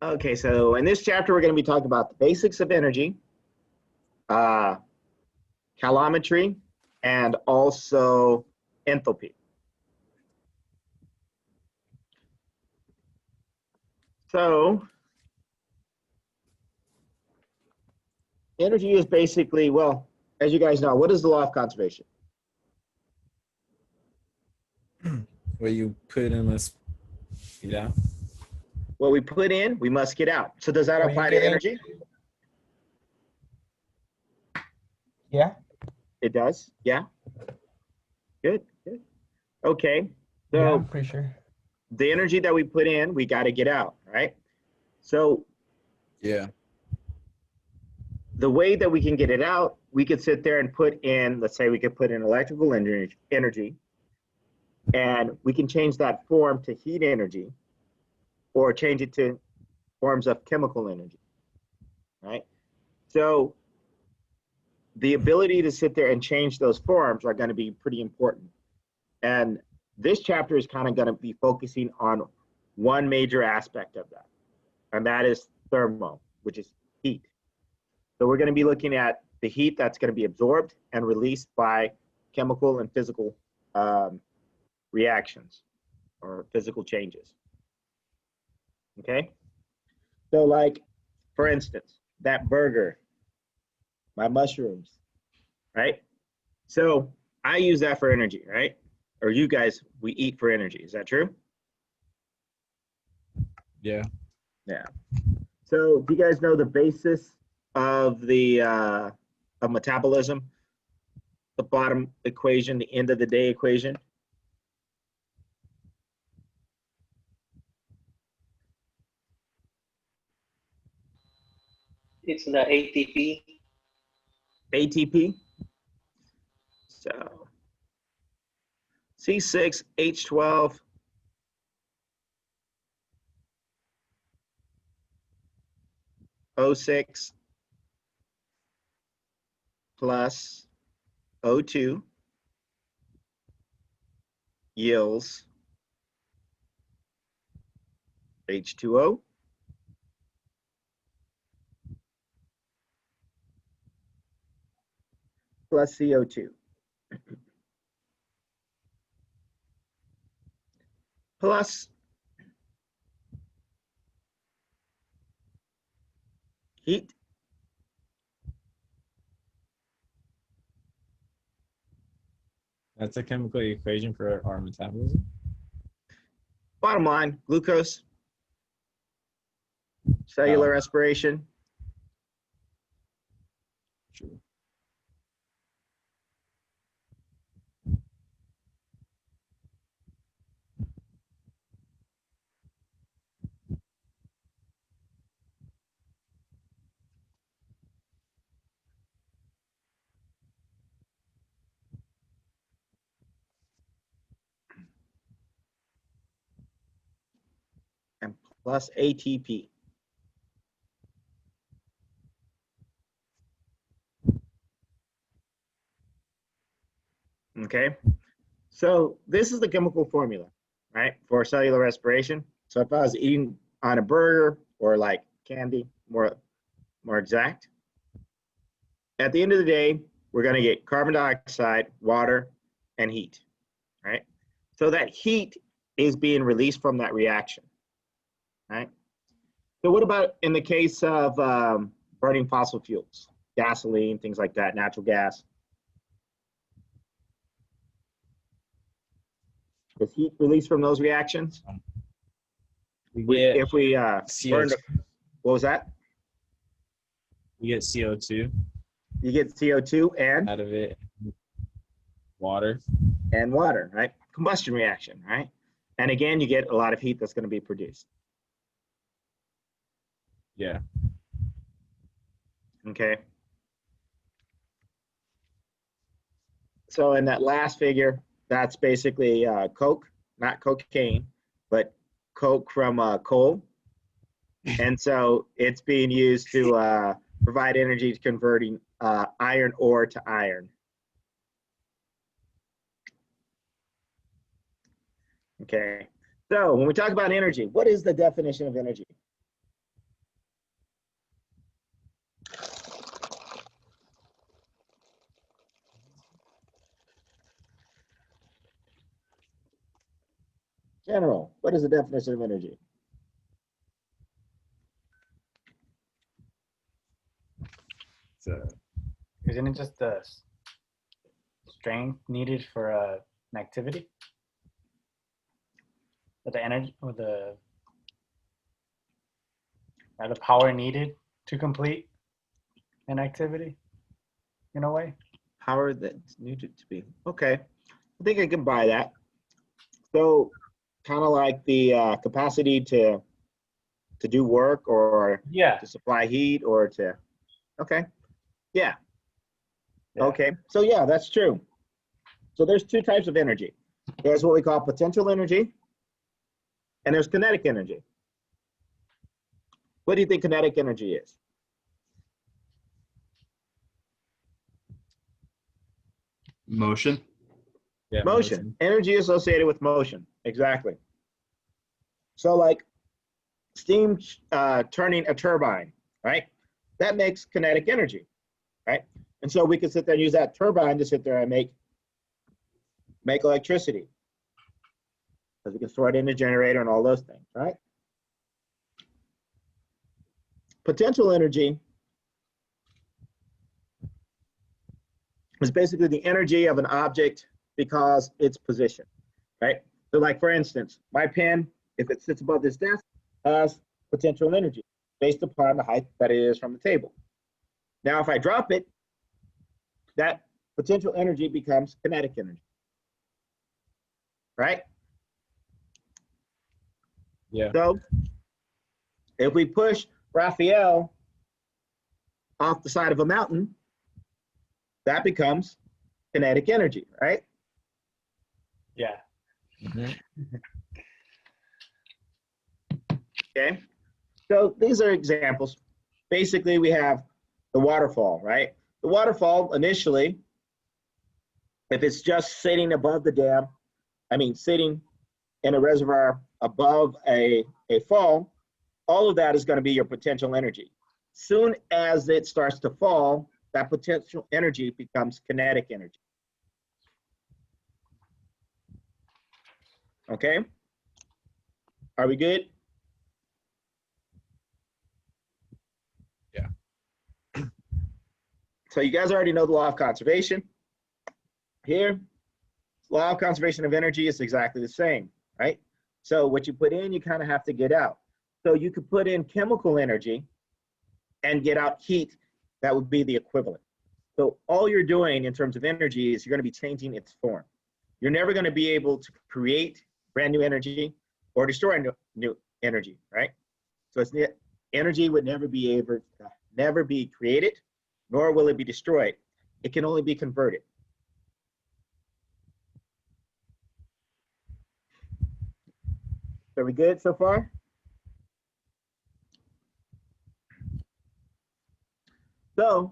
Okay, so in this chapter, we're going to be talking about the basics of energy, calometry, and also enthalpy. So energy is basically, well, as you guys know, what is the law of conservation? What you put in must get out. What we put in, we must get out. So does that What you apply get to in- energy? Yeah. It does? Yeah? Good, good. Okay, Yeah, so I'm pretty sure. the energy that we put in, we got to get out, right? So Yeah. the way that we can get it out, we could sit there and put in, let's say we could put in electrical energy, and we can change that form to heat energy or change it to forms of chemical energy, right? So the ability to sit there and change those forms are going to be pretty important. And this chapter is kind of going to be focusing on one major aspect of that, and that is thermo, which is heat. So we're going to be looking at the heat that's going to be absorbed and released by chemical and physical reactions or physical changes. Okay? So like, for instance, that burger, my mushrooms, right? So I use that for energy, right? Or you guys, we eat for energy. Is that true? Yeah. Yeah. So do you guys know the basis of the of metabolism? The bottom equation, the end of the day equation? It's the ATP. ATP. So C6H12 O6 plus O2 yields H2O plus CO2 plus heat That's a chemical equation for our metabolism. bottom line, glucose, cellular respiration. True. And plus ATP. Okay, so this is the chemical formula, right, for cellular respiration. So if I was eating on a burger or like candy, more exact, at the end of the day, we're going to get carbon dioxide, water, and heat, right? So that heat is being released from that reaction, right? So what about in the case of burning fossil fuels, gasoline, things like that, natural gas? Is heat released from those reactions? If we burned, what was that? We get CO2 You get CO2 and out of it. Water. water, right? Combustion reaction, right? And again, you get a lot of heat that's going to be produced. Yeah. Okay. So in that last figure, that's basically coke, not cocaine, but coke from coal. And so it's being used to provide energy to converting iron ore to iron. Okay. So when we talk about energy, what is the definition of energy? General, what is the definition of energy? So Isn't it just the strength needed for an activity? Or the energy, or the power needed to complete an activity, in a way? Power that's needed to be. Okay, I think I can buy that. So kind of like the capacity to do work or Yeah. to supply heat or to, okay, yeah. Yeah. Okay, so yeah, that's true. So there's two types of energy. There's what we call potential energy, and there's kinetic energy. What do you think kinetic energy is? Motion. yeah, Motion. Energy associated with motion. Exactly. So like steam turning a turbine, right? That makes kinetic energy, right? And so we can sit there and use that turbine to sit there and make electricity. Because we can store it in the generator and all those things, right? Potential energy is basically the energy of an object because its position, right? So like for instance, my pen, if it sits above this desk, has potential energy based upon the height that it is from the table. Now, if I drop it, that potential energy becomes kinetic energy, right? Yeah. So if we push Raphael off the side of a mountain, that becomes kinetic energy, right? Yeah. Mhm. Okay. So these are examples. Basically, we have the waterfall, right? The waterfall initially, if it's just sitting above the dam, sitting in a reservoir above a fall, all of that is going to be your potential energy. Soon as it starts to fall, that potential energy becomes kinetic energy. Okay? Are we good? Yeah. So you guys already know the law of conservation. Here, law of conservation of energy is exactly the same, right? So what you put in, you kind of have to get out. So you could put in chemical energy and get out heat. That would be the equivalent. So all you're doing in terms of energy is you're going to be changing its form. You're never going to be able to create brand new energy or destroy new energy, right? So it's energy would never be created, nor will it be destroyed. It can only be converted. Are we good so far? So,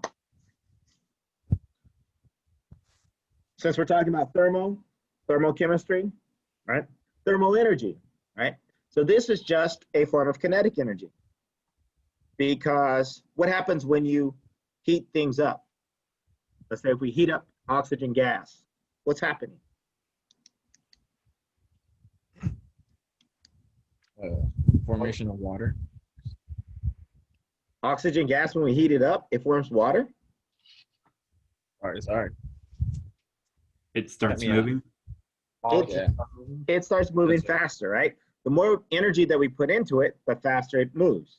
since we're talking about thermochemistry, right? Thermal energy, right? So this is just a form of kinetic energy. Because what happens when you heat things up? Let's say if we heat up oxygen gas, what's happening? Formation of water. Oxygen gas, when we heat it up, it forms water. Sorry. It starts Let me out. moving. Yeah. It starts moving That's right. faster, right? The more energy that we put into it, the faster it moves,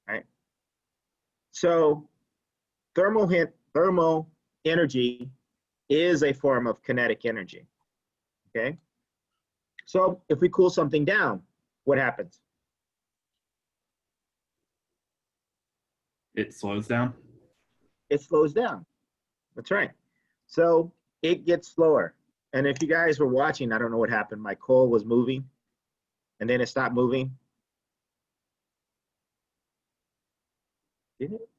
right? So thermal energy is a form of kinetic energy, okay? So if we cool something down, what happens? It slows down. It slows down. That's right. So it gets slower. And if you guys were watching, I don't know what happened. My coal was moving and then it stopped moving. Did it?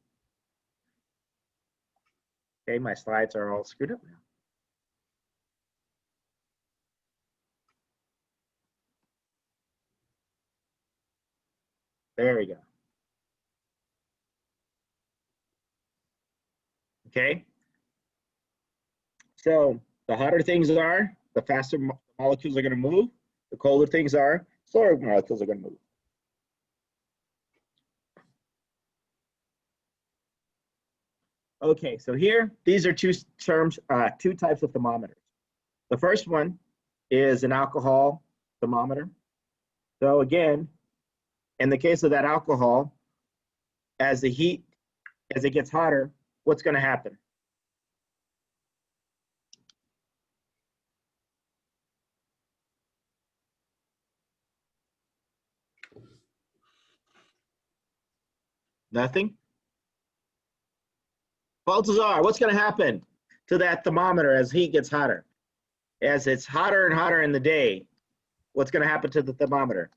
Okay, my slides are all screwed up now. There we go. Okay. So the hotter things are, the faster molecules are going to move. The colder things are, slower molecules are going to move. Okay, so here, these are two types of thermometers. The first one is an alcohol thermometer. So again, in the case of that alcohol, as it gets hotter, what's going to happen? Nothing? Baltazar, what's going to happen to that thermometer as heat gets hotter? As it's hotter and hotter in the day, what's going to happen to the thermometer?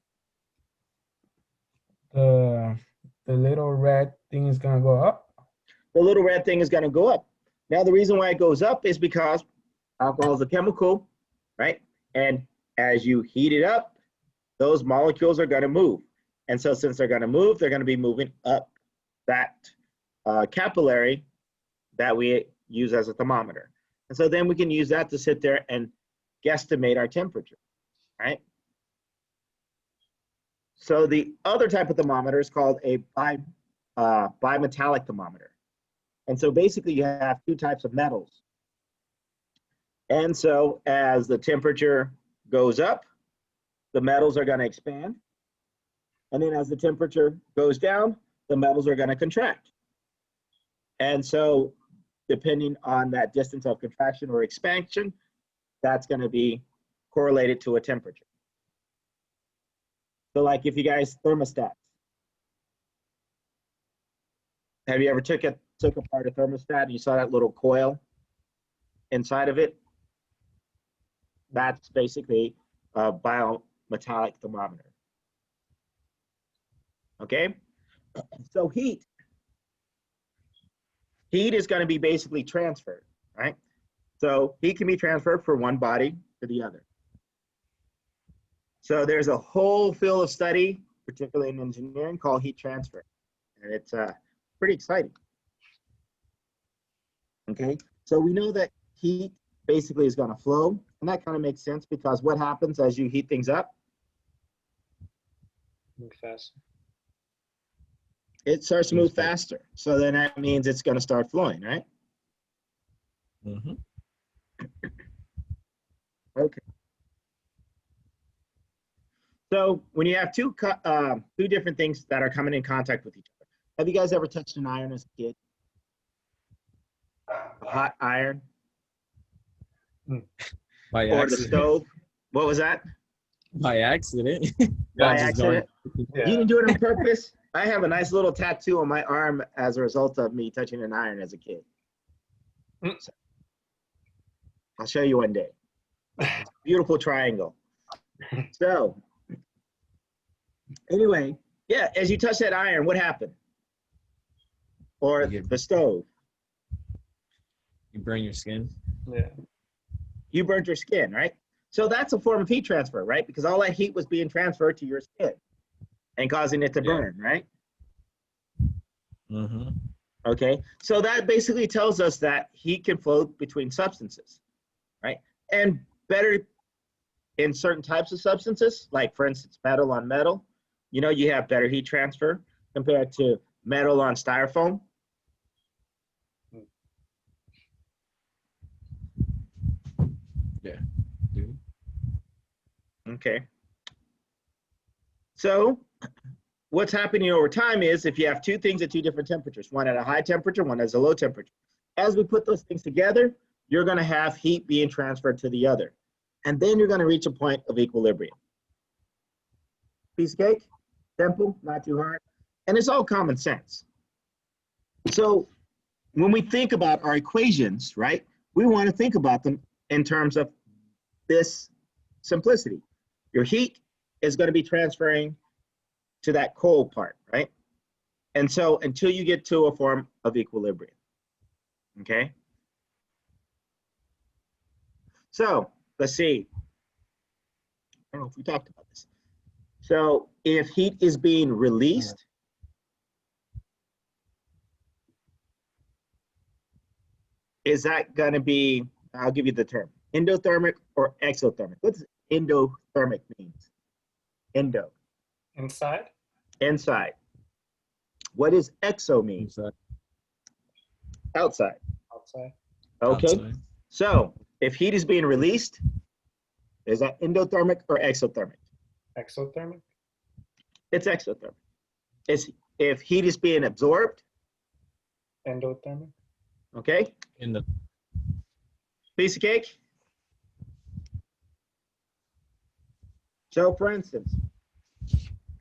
The little red thing is gonna go up. The little red thing is going to go up. Now, the reason why it goes up is because alcohol is a chemical, right? And as you heat it up, those molecules are going to move. And so since they're going to move, they're going to be moving up that capillary that we use as a thermometer. And so then we can use that to sit there and guesstimate our temperature, right? So the other type of thermometer is called a bimetallic thermometer. And so basically you have two types of metals. And so as the temperature goes up, the metals are going to expand. And then as the temperature goes down, the metals are going to contract. And so depending on that distance of contraction or expansion, that's going to be correlated to a temperature. So like if you guys thermostats, have you ever took apart a thermostat and you saw that little coil inside of it? That's basically a bimetallic thermometer. Okay, so heat is going to be basically transferred, right? So heat can be transferred from one body to the other. So there's a whole field of study, particularly in engineering, called heat transfer. And it's pretty exciting. Okay, so we know that heat basically is going to flow. And that kind of makes sense because what happens as you heat things up? Move fast. It starts to move faster. So then that means it's going to start flowing, right? Mm-hmm. Okay. So when you have two different things that are coming in contact with each other, have you guys ever touched an iron as a kid? A hot iron? By Or the accident. stove? What was that? By accident. By Just accident? You didn't do it on purpose? I have a nice little tattoo on my arm as a result of me touching an iron as a kid. So, I'll show you one day. Beautiful triangle. So, anyway, yeah, as you touch that iron, what happened? Or the stove? You burn your skin. Yeah. You burnt your skin, right? So that's a form of heat transfer, right? Because all that heat was being transferred to your skin and causing it to burn, right? Mm-hmm. Okay, so that basically tells us that heat can flow between substances, right? And better in certain types of substances, like for instance, metal on metal, you know, you have better heat transfer compared to metal on styrofoam. Yeah. Dude. Okay. So what's happening over time is if you have two things at two different temperatures, one at a high temperature, one at a low temperature, as we put those things together, you're going to have heat being transferred to the other. And then you're going to reach a point of equilibrium. Piece of cake, simple, not too hard. And it's all common sense. So when we think about our equations, right, we want to think about them in terms of this simplicity. Your heat is going to be transferring to that cold part, right? And so until you get to a form of equilibrium, okay? So let's see. I don't know if we talked about this. So if heat is being released, is that going to be, I'll give you the term, endothermic or exothermic. What's endothermic means? Endo, Inside? inside. What does exo mean? Inside, Outside. Outside? Okay. outside. So if heat is being released, is that endothermic or exothermic? Exothermic? It's exothermic. It's if heat is being absorbed, Endothermic? okay? In the Piece of cake. So for instance,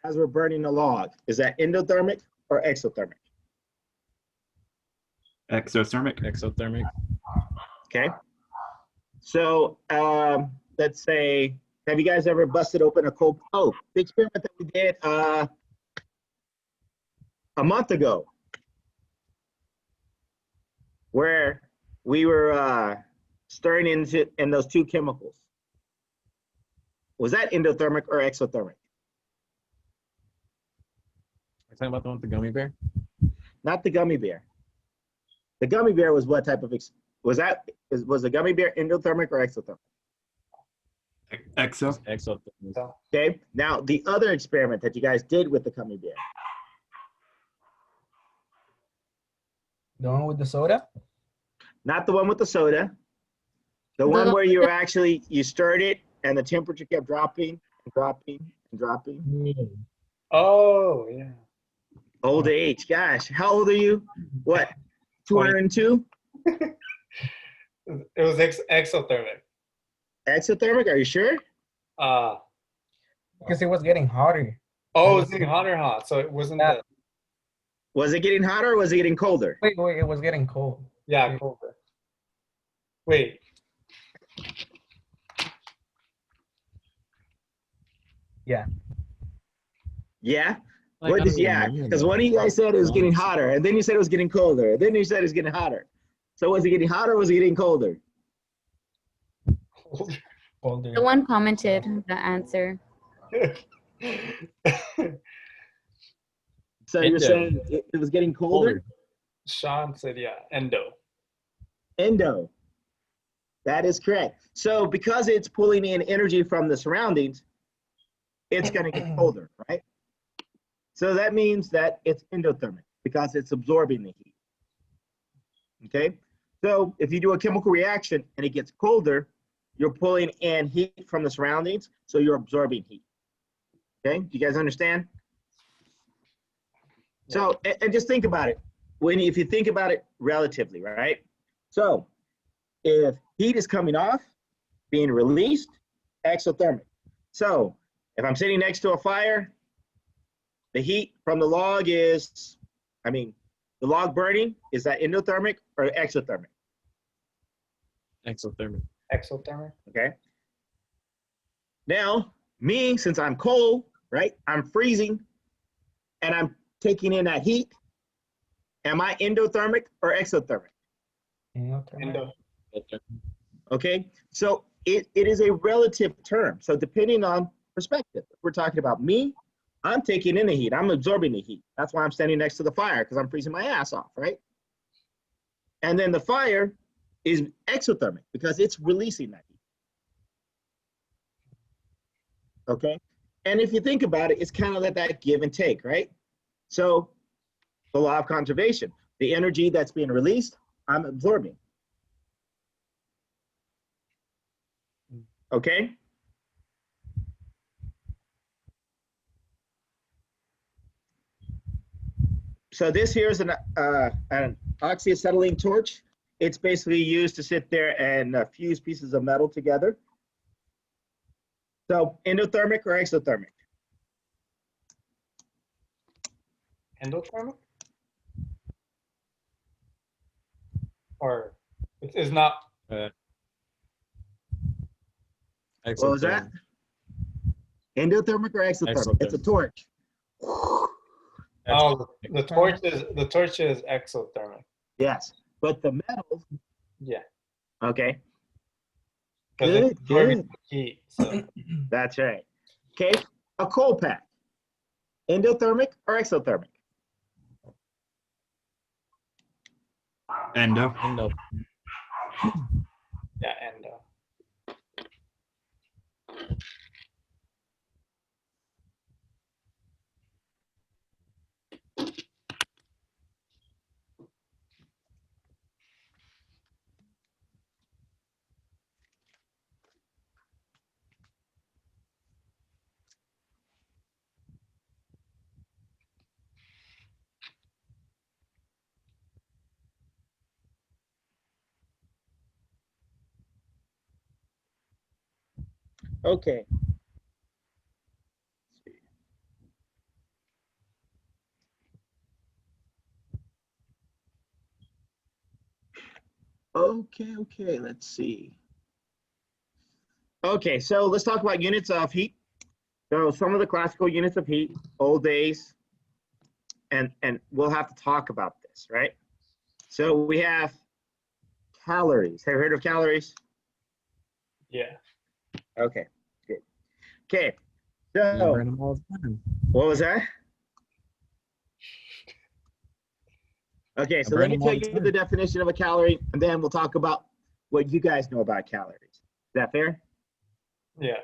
as we're burning a log, is that endothermic or exothermic? Exothermic. exothermic. Okay. So let's say, have you guys ever busted open a cold? Oh, the experiment that we did a month ago, where we were stirring in those two chemicals. Was that endothermic or exothermic? We're talking about the one with the gummy bear. Not the gummy bear. The gummy bear was what type of was the gummy bear endothermic or exothermic? Exo. Exothermic. So, Okay. Now the other experiment that you guys did with the gummy bear. The one with the soda? Not the one with the soda. The one where you stirred it and the temperature kept dropping and dropping and dropping. oh, yeah. Old age, gosh, how old are you? What, 202? It was exothermic. Exothermic, are you sure? Because it was getting hotter. Oh, it was getting hot or hot, so it wasn't Yeah. the, Was it getting hotter or was it getting colder? Wait, it was getting cold. yeah, colder. Wait, Yeah? Like, What I is don't even yeah? remember. Because one of you guys said it was getting hotter, and then you said it was getting colder, and then you said it was getting hotter. So was it getting hotter or was it getting colder? Colder. The one commented the answer. So you're Endo. saying it was getting colder? Sean said, yeah, endo. Endo. That is correct. So because it's pulling in energy from the surroundings, it's going to get colder, right? So that means that it's endothermic because it's absorbing the heat. Okay? So if you do a chemical reaction and it gets colder, you're pulling in heat from the surroundings, so you're absorbing heat. Okay? Do you guys understand? So, and just think about it. If you think about it relatively, right? So if heat is coming off, being released, exothermic. So if I'm sitting next to a fire, the heat from the log is, the log burning, is that endothermic or exothermic? Exothermic. Exothermic? Okay. Now, me, since I'm cold, right? I'm freezing and I'm taking in that heat. Am I endothermic or exothermic? Endo. Okay. So it is a relative term. So depending on perspective, if we're talking about me, I'm taking in the heat. I'm absorbing the heat. That's why I'm standing next to the fire, because I'm freezing my ass off, right? And then the fire is exothermic because it's releasing that heat. Okay. And if you think about it, it's kind of like that give and take, right? So the law of conservation, the energy that's being released, I'm absorbing. Okay. So this here is an oxyacetylene torch. It's basically used to sit there and fuse pieces of metal together. So endothermic or exothermic? Endothermic? Or it is not. What was that? Endothermic or exothermic? It's a torch. Oh, the torch is exothermic. Yes, but the metal. Yeah. Okay. Because Good, it's absorbing good. heat. So That's right. Okay, a coal pack. Endothermic or exothermic? Endo. yeah, endo. Okay. Okay, let's see. Okay, so let's talk about units of heat. So some of the classical units of heat, old days, and we'll have to talk about this, right? So we have calories. Have you heard of calories? Yeah. Okay, good. Okay, You so burn them all the time. what was that? Okay, so let burn me them tell all the you time. the definition of a calorie, and then we'll talk about what you guys know about calories. Is that fair? Yeah.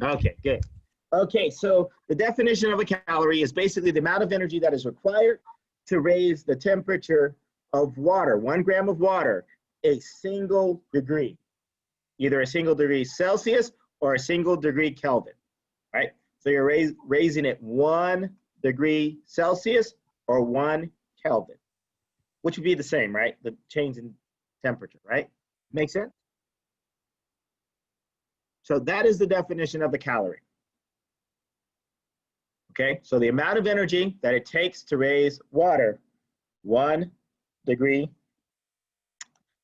Okay, good. Okay, so the definition of a calorie is basically the amount of energy that is required to raise the temperature of water, 1 gram of water, a single degree, either a single degree Celsius or a single degree Kelvin, right? So you're raising it 1 degree Celsius or 1 Kelvin, which would be the same, right? The change in temperature, right? Make sense? So that is the definition of a calorie. Okay, so the amount of energy that it takes to raise water 1 degree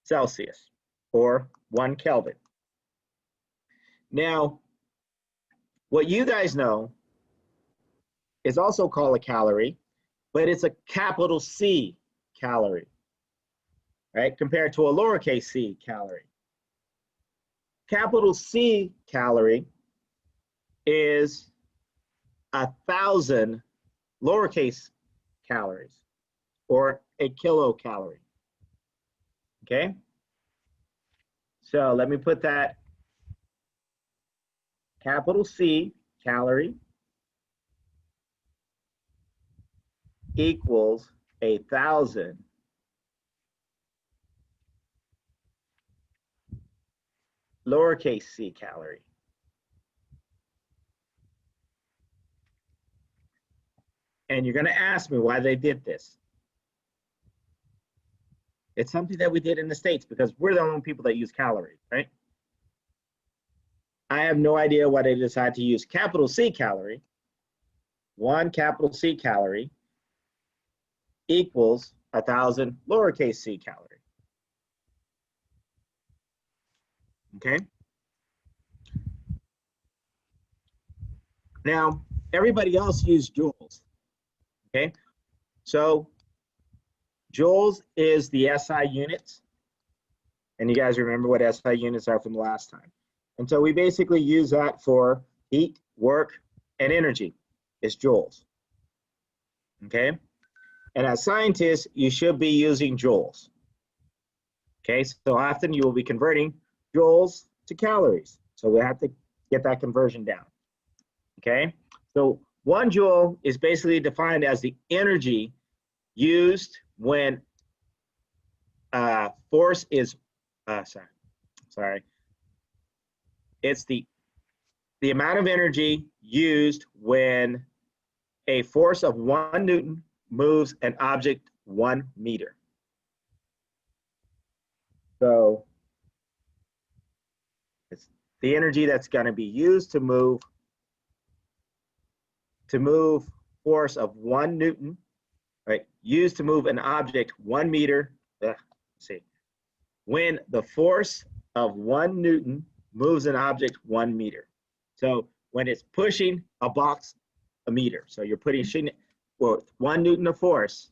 Celsius or 1 Kelvin. Now, what you guys know is also called a calorie, but it's a capital C calorie, right? Compared to a lowercase c calorie. Capital C calorie is 1,000 lowercase calories or a kilocalorie. Okay? So let me put that capital C calorie equals 1,000 lowercase c calorie. And you're going to ask me why they did this. It's something that we did in the States because we're the only people that use calories, right? I have no idea why they decided to use capital C calorie. 1 capital C calorie equals 1,000 lowercase c calorie. Okay? Now, everybody else used joules. Okay? So, joules is the SI units. And you guys remember what SI units are from the last time. And so we basically use that for heat, work, and energy is joules. Okay? And as scientists, you should be using joules. Okay, so often you will be converting joules to calories. So we have to get that conversion down. Okay, so 1 joule is basically defined as the energy used when force is, it's the amount of energy used when a force of 1 Newton moves an object 1 meter. So it's the energy that's going to be used to move force of 1 Newton, right? Used to move an object 1 meter. Let's see. When the force of 1 Newton moves an object 1 meter. So when it's pushing a box a meter. So you're pushing it with 1 Newton of force,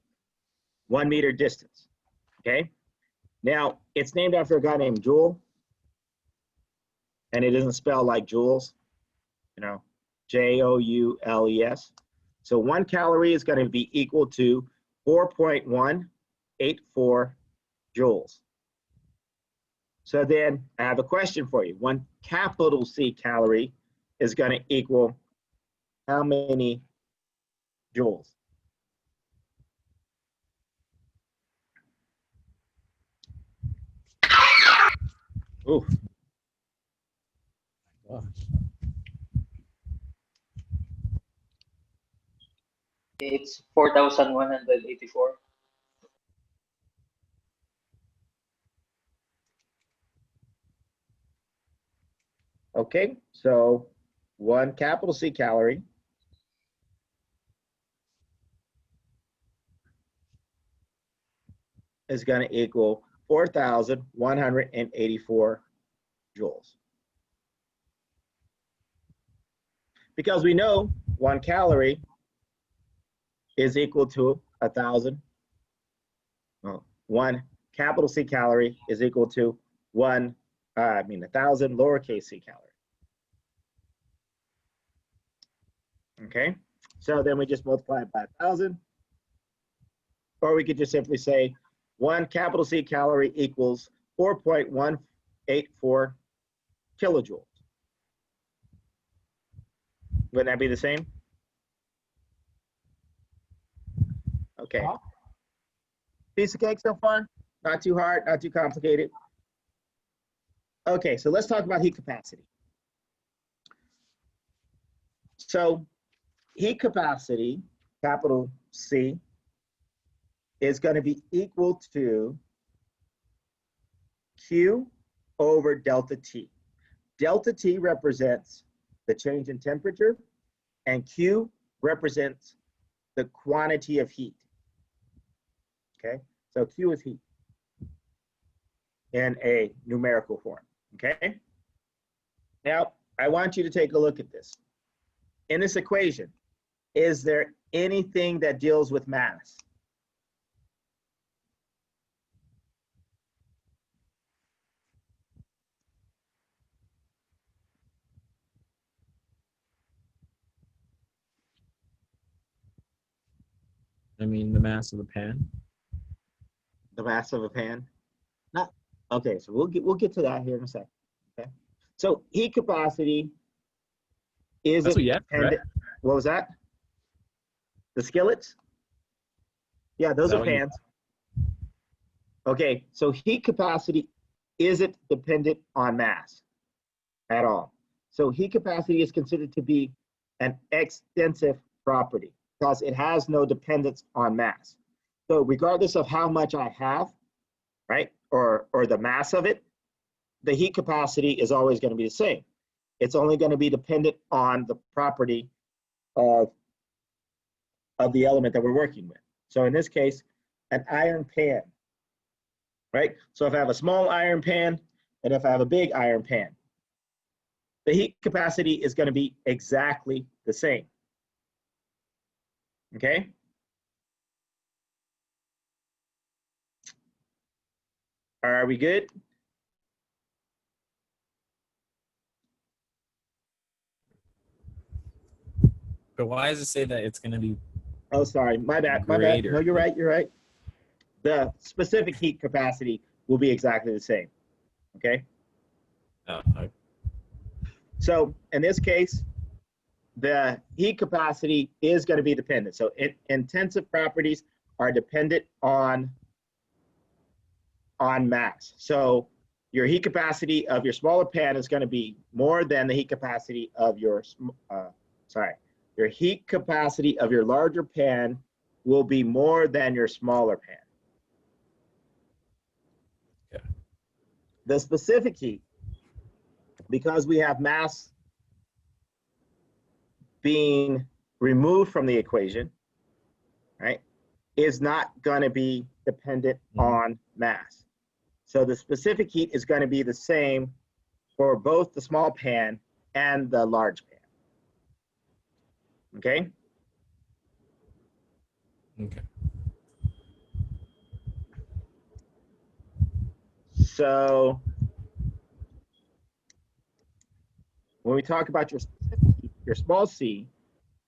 1 meter distance. Okay. Now it's named after a guy named Joule, and it isn't spelled like joules, you know, Joules. So 1 calorie is going to be equal to 4.184 joules. So then I have a question for you. 1 capital C calorie is going to equal how many joules? Ooh, Gosh. It's 4,184. okay, so 1 capital C calorie is going to equal 4,184 joules. Because we know 1 calorie is equal to 1,000. Well, 1 capital C calorie is equal to 1,000 lowercase c calorie. Okay, so then we just multiply it by 1,000. Or we could just simply say 1 capital C calorie equals 4.184 kilojoules. Wouldn't that be the same? Okay. Yeah. Piece of cake so far? Not too hard, not too complicated. Okay, so let's talk about heat capacity. So heat capacity, capital C, is going to be equal to Q over delta T. Delta T represents the change in temperature, and Q represents the quantity of heat. Okay, so Q is heat in a numerical form. Okay, now I want you to take a look at this. In this equation, is there anything that deals with mass? I mean, the mass of the pan. The mass of a pan? Not okay. So we'll get to that here in a second. Okay. So heat capacity is That's what you have, dependent. What was that? The skillets? Yeah, those Is that are what you- pans. Okay, so heat capacity isn't dependent on mass at all. So heat capacity is considered to be an extensive property because it has no dependence on mass. So regardless of how much I have, right, or the mass of it, the heat capacity is always going to be the same. It's only going to be dependent on the property of the element that we're working with. So in this case, an iron pan, right? So if I have a small iron pan and if I have a big iron pan, the heat capacity is going to be exactly the same. Okay? Are we good? But why does it say that it's going to be? Oh, sorry, my bad, my bad. Greater. No, you're right, you're right. The specific heat capacity will be exactly the same, okay? So in this case, the heat capacity is going to be dependent. So intensive properties are dependent on mass. So your heat capacity of your smaller pan is going to be more than the heat capacity of your, your heat capacity of your larger pan will be more than your smaller pan. Yeah. The specific heat, because we have mass being removed from the equation, right, is not going to be dependent on mass. So the specific heat is going to be the same for both the small pan and the large pan. Okay? Okay. So when we talk about your specific heat, your small c,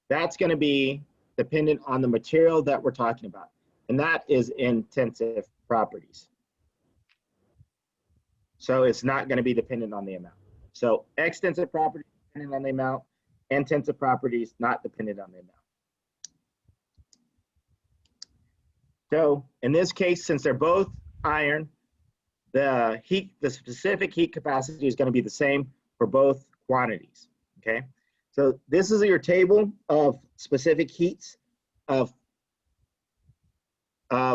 that's going to be dependent on the material that we're talking about. And that is intensive properties. So it's not going to be dependent on the amount. So extensive properties dependent on the amount, and tensor properties not dependent on the amount. So in this case, since they're both iron, the specific heat capacity is going to be the same for both quantities. Okay, so this is your table of specific heats of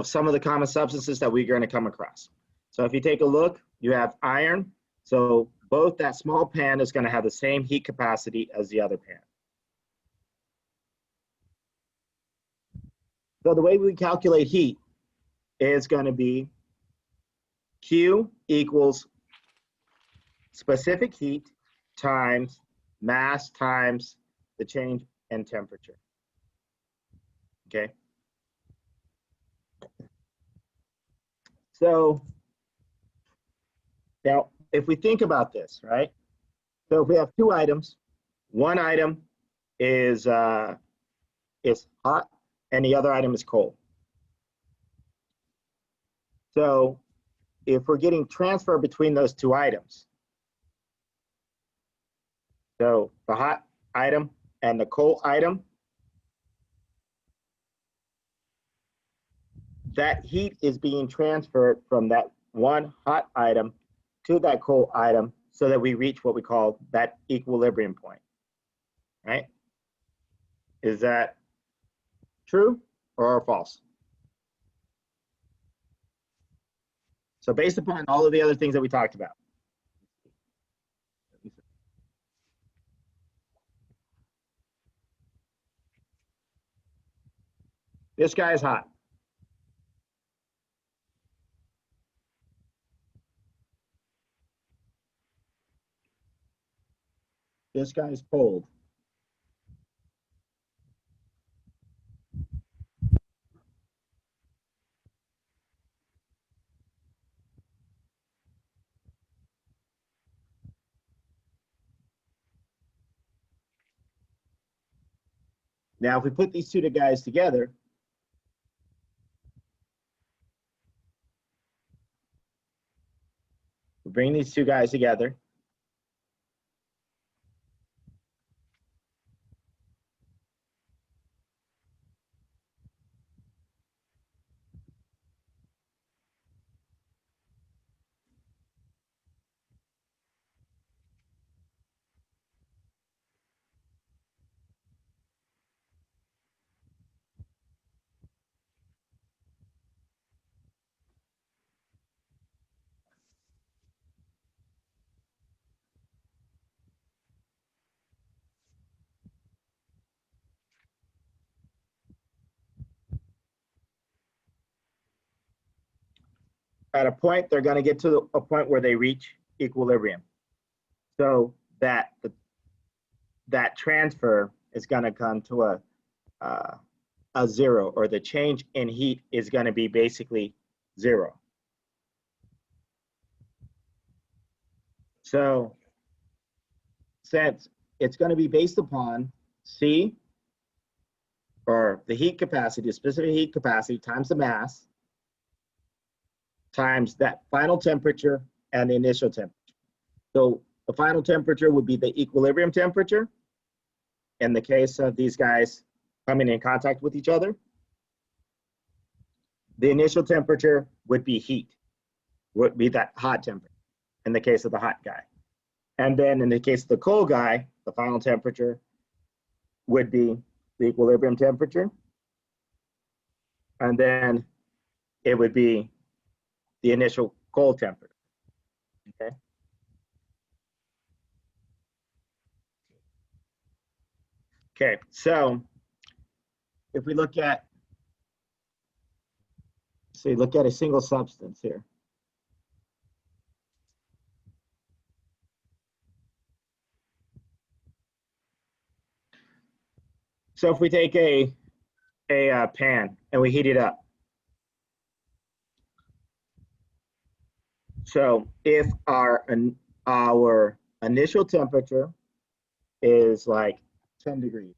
some of the common substances that we're going to come across. So if you take a look, you have iron. So both that small pan is going to have the same heat capacity as the other pan. So the way we calculate heat is going to be Q equals specific heat times mass times the change in temperature. Okay. So now if we think about this, right? So if we have two items, one item is hot and the other item is cold. So if we're getting transfer between those two items, so the hot item and the cold item, that heat is being transferred from that one hot item to that cold item so that we reach what we call that equilibrium point, right? Is that true or false? So based upon all of the other things that we talked about. This guy is hot. This guy is cold. Now, if we put these two guys together, we bring these two guys together. At a point, they're going to get to a point where they reach equilibrium. So that transfer is going to come to a zero, or the change in heat is going to be basically zero. So since it's going to be based upon C, or the heat capacity, the specific heat capacity times the mass, times that final temperature and the initial temperature. So the final temperature would be the equilibrium temperature in the case of these guys coming in contact with each other. The initial temperature would be heat, would be that hot temperature in the case of the hot guy. And then in the case of the cold guy, the final temperature would be the equilibrium temperature. And then it would be the initial cold temperature, okay? Okay, so if we look at, say, look at a single substance here. So if we take a pan and we heat it up. So if our initial temperature is like 10 degrees,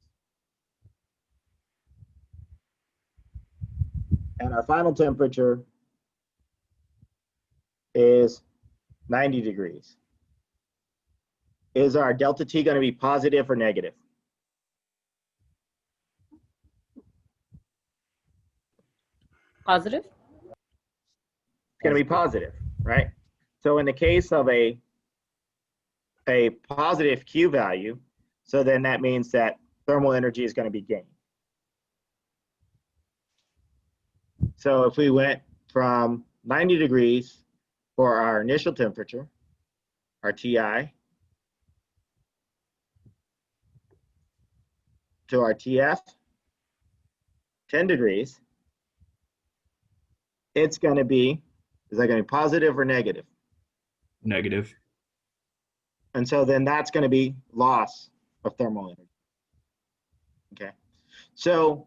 and our final temperature is 90 degrees. is our delta T going to be positive or negative? Positive? It's going to be positive, right? So in the case of a positive Q value, so then that means that thermal energy is going to be gained. So if we went from 90 degrees for our initial temperature, our TI, to our TF, 10 degrees, it's going to be, is that going to be positive or negative? Negative. And so then that's going to be loss of thermal energy. Okay. So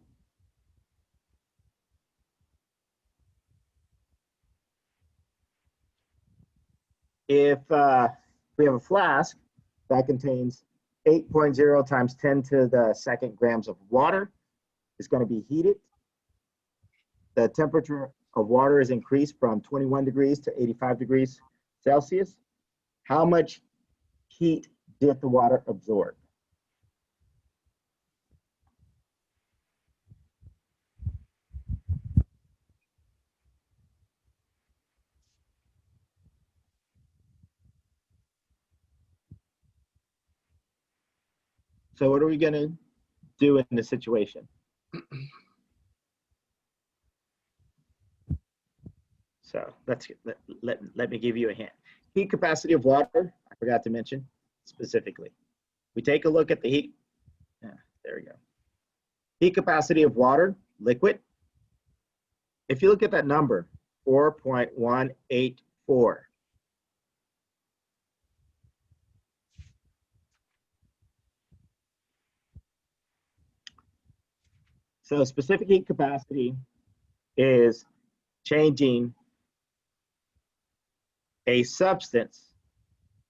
if we have a flask that contains 8.0 times 10 to the second grams of water, it's going to be heated. The temperature of water is increased from 21 degrees to 85 degrees Celsius. How much heat did the water absorb? So what are we going to do in this situation? So let me give you a hint. Heat capacity of water, I forgot to mention specifically. We take a look at the heat. There we go. Heat capacity of water, liquid. If you look at that number, 4.184. So specific heat capacity is changing a substance,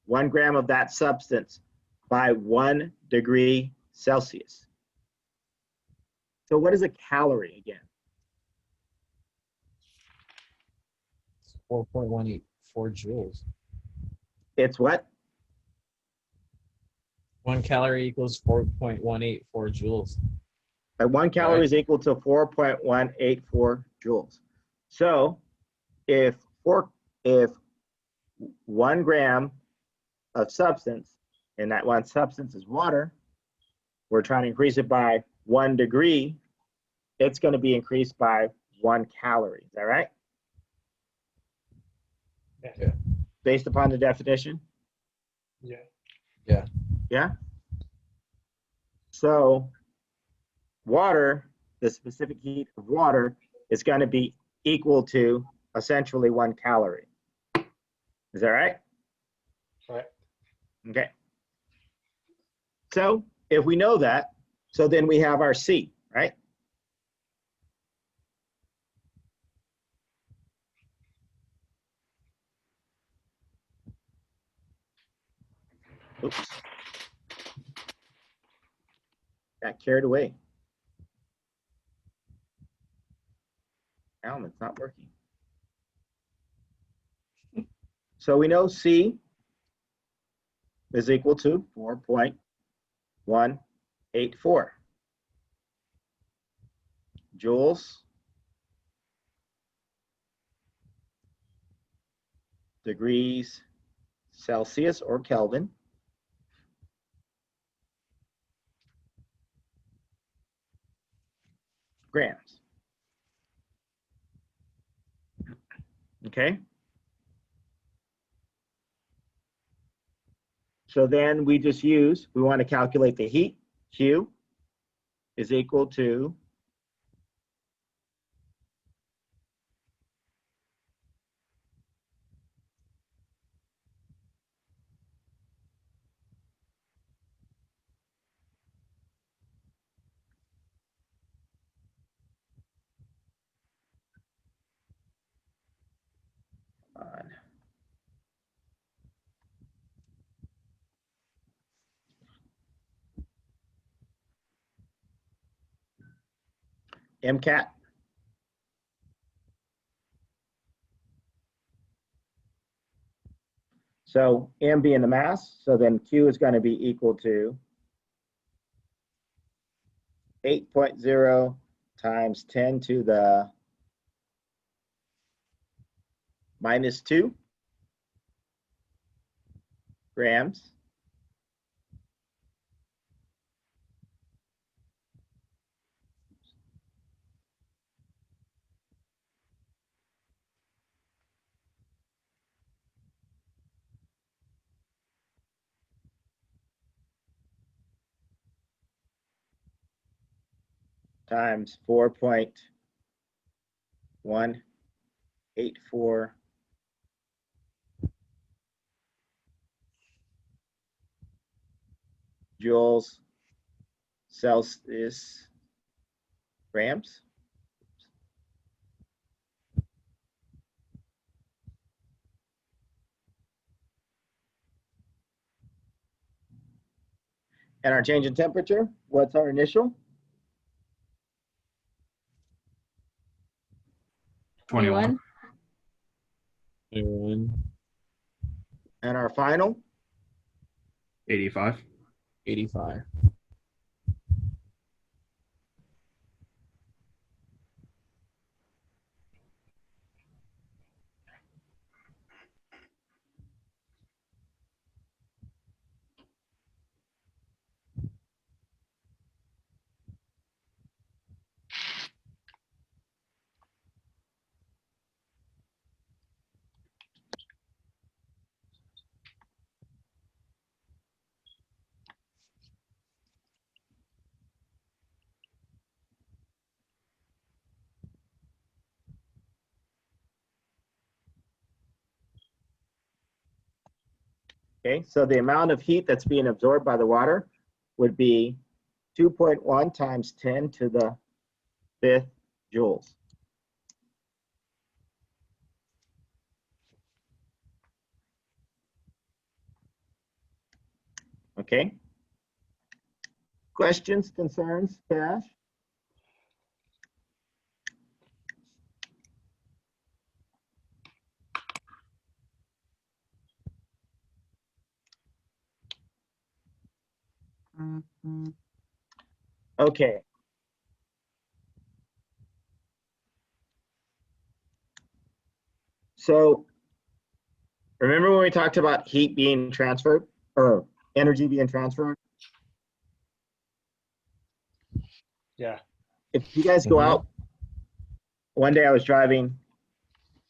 1 gram of that substance, by 1 degree Celsius. So what is a calorie again? 4.184 joules. It's what? 1 calorie equals 4.184 joules. 1 calorie Right. is equal to 4.184 joules. So if 1 gram of substance, and that one substance is water, we're trying to increase it by 1 degree, it's going to be increased by 1 calorie. Is that right? Yeah. Based upon the definition? Yeah. Yeah. Yeah? So water, the specific heat of water, is going to be equal to essentially 1 calorie. Is that right? Right. Okay. So if we know that, so then we have our C, right? Oops. Got carried away. It's not working. So we know C is equal to 4.184 joules degrees Celsius or Kelvin grams. Okay. So then we just use, we want to calculate the heat. Q is equal to MCAT. So M being the mass, so then Q is going to be equal to 8.0 times 10 to the minus 2 grams. Times 4.184 joules Celsius grams. And our change in temperature, what's our initial? 21. 21, And our final? 85. 85. Okay, so the amount of heat that's being absorbed by the water would be 2.1 times 10 to the 5th joules. Okay. Questions, concerns, Cash? Okay. So remember when we talked about heat being transferred or energy being transferred? Yeah. If you guys go out, one day I was driving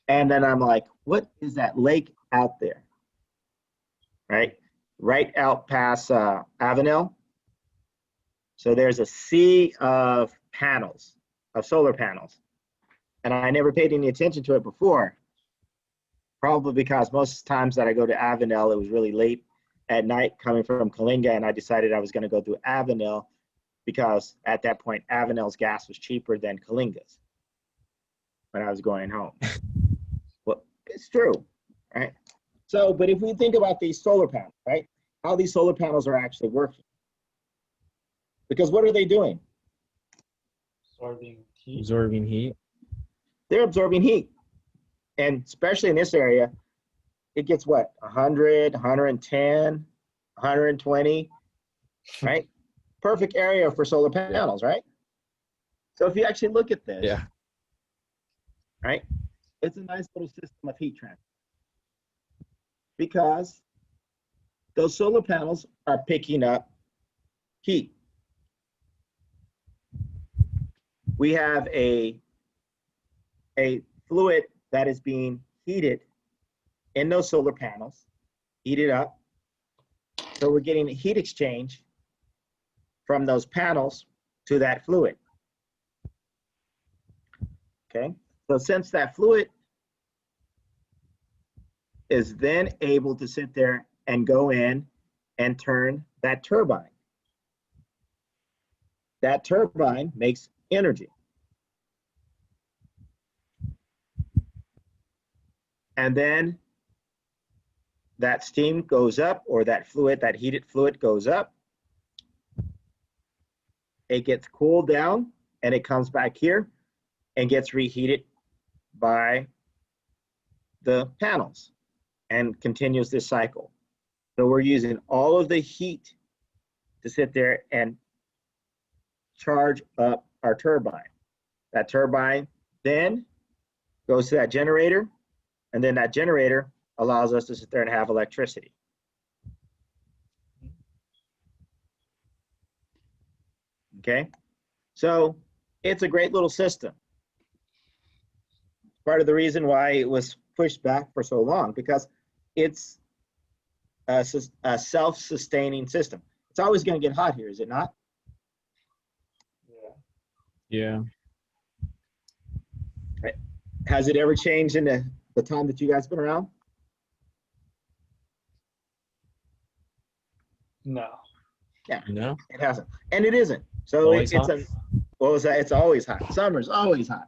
and then I'm like, what is that lake out there? Right out past Avenel. So there's a sea of panels, of solar panels. And I never paid any attention to it before. Probably because most times that I go to Avenel, it was really late at night coming from Kalinga, and I decided I was going to go through Avenel because at that point, Avenel's gas was cheaper than Kalinga's when I was going home. Well, it's true, right? So, but if we think about these solar panels, right? How these solar panels are actually working. Because what are they doing? Absorbing heat. Absorbing heat. They're absorbing heat. And especially in this area, it gets what? 100, 110, 120, right? Perfect area for solar panels, right? So if you actually look at this, Yeah. right? It's a nice little system of heat transfer. Because those solar panels are picking up heat. We have a fluid that is being heated in those solar panels, heated up. So we're getting a heat exchange from those panels to that fluid. Okay, so since that fluid is then able to sit there and go in and turn that turbine. That turbine makes energy. And then that steam goes up, or that fluid, that heated fluid goes up. It gets cooled down and it comes back here and gets reheated by the panels. and continues this cycle. So we're using all of the heat to sit there and charge up our turbine. That turbine then goes to that generator, and then that generator allows us to sit there and have electricity. Okay, so it's a great little system. Part of the reason why it was pushed back for so long, because it's a self-sustaining system. It's always going to get hot here, is it not? Yeah. Has it ever changed in the time that you guys been around? No. No. It hasn't, and it isn't. So Always it's hot? what was that? It's always hot. Summer's always hot,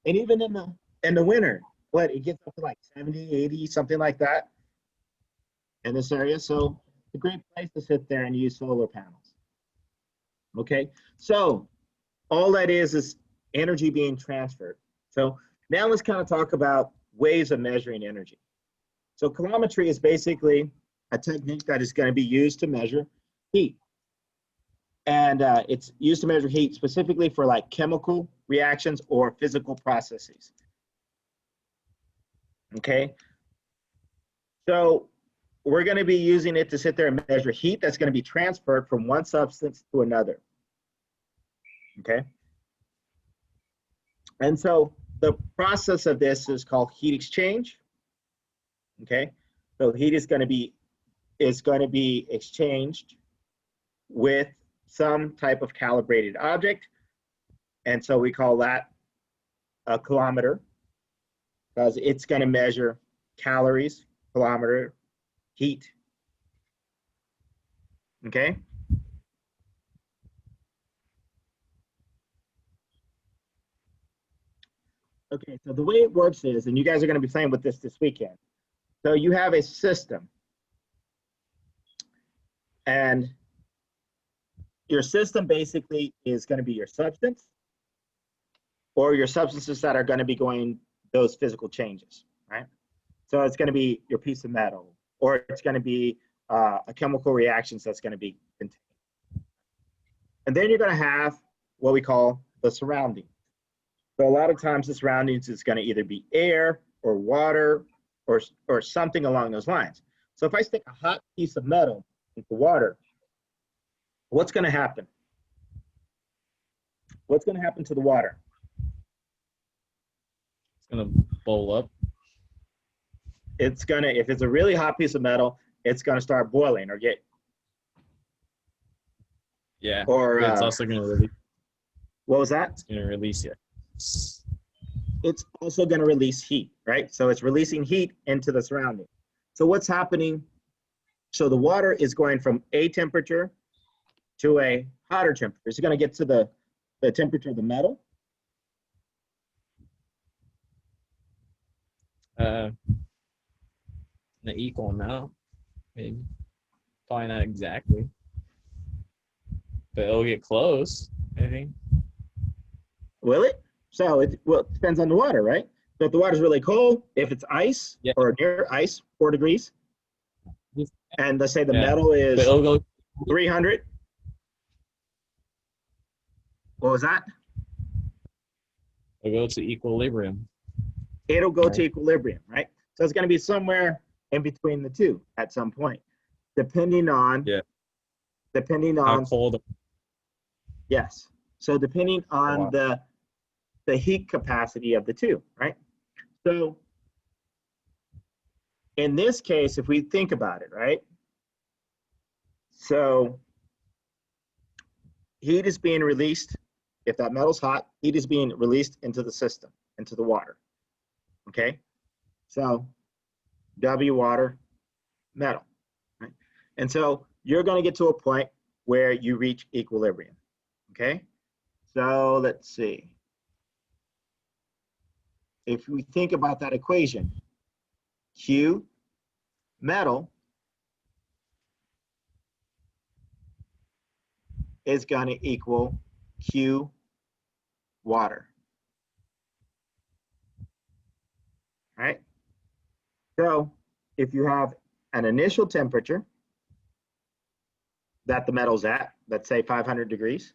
and even in the winter, what, it gets up to like 70, 80, something like that in this area. So it's a great place to sit there and use solar panels. Okay, so all that is energy being transferred. So now let's kind of talk about ways of measuring energy. So calorimetry is basically a technique that is going to be used to measure heat. And it's used to measure heat specifically for like chemical reactions or physical processes. Okay, so we're going to be using it to sit there and measure heat that's going to be transferred from one substance to another. Okay, and so the process of this is called heat exchange. Okay, so heat is going to be exchanged with some type of calibrated object, and so we call that a calorimeter, because it's going to measure calories, kilometer, heat. Okay. Okay, so the way it works is, and you guys are going to be playing with this weekend. So you have a system, and your system basically is going to be your substance, or your substances that are going to be going those physical changes, right? So it's going to be your piece of metal, or it's going to be a chemical reaction that's going to be contained. And then you're going to have what we call the surrounding. So a lot of times the surroundings is going to either be air or water or something along those lines. So if I stick a hot piece of metal into water, what's going to happen? What's going to happen to the water? It's gonna bowl up. It's gonna, if it's a really hot piece of metal, it's gonna start boiling or get. Yeah. Or it's also gonna release. What was that? It's gonna release it. It's also gonna release heat, right? So it's releasing heat into the surrounding. So what's happening? So the water is going from a temperature to a hotter temperature. It's gonna get to the temperature of the metal. The equal amount, maybe. Probably not exactly, but it'll get close, I think. Will it? So it depends on the water, right? So if the water's really cold, if it's ice, Yeah. or near ice, 4 degrees, and let's say the Yeah. metal is But it'll go. 300. What was that? It'll go to equilibrium. It'll go Right. to equilibrium, right? So it's going to be somewhere in between the two at some point, depending on. Yeah. Depending How on. cold? Yes. So depending on Wow. the heat capacity of the two, right? So in this case, if we think about it, right? So heat is being released. If that metal's hot, heat is being released into the system, into the water. Okay. So W water, metal, right? And so you're going to get to a point where you reach equilibrium. Okay. So let's see. If we think about that equation, Q metal is going to equal Q water. All right. So if you have an initial temperature that the metal's at, let's say 500 degrees.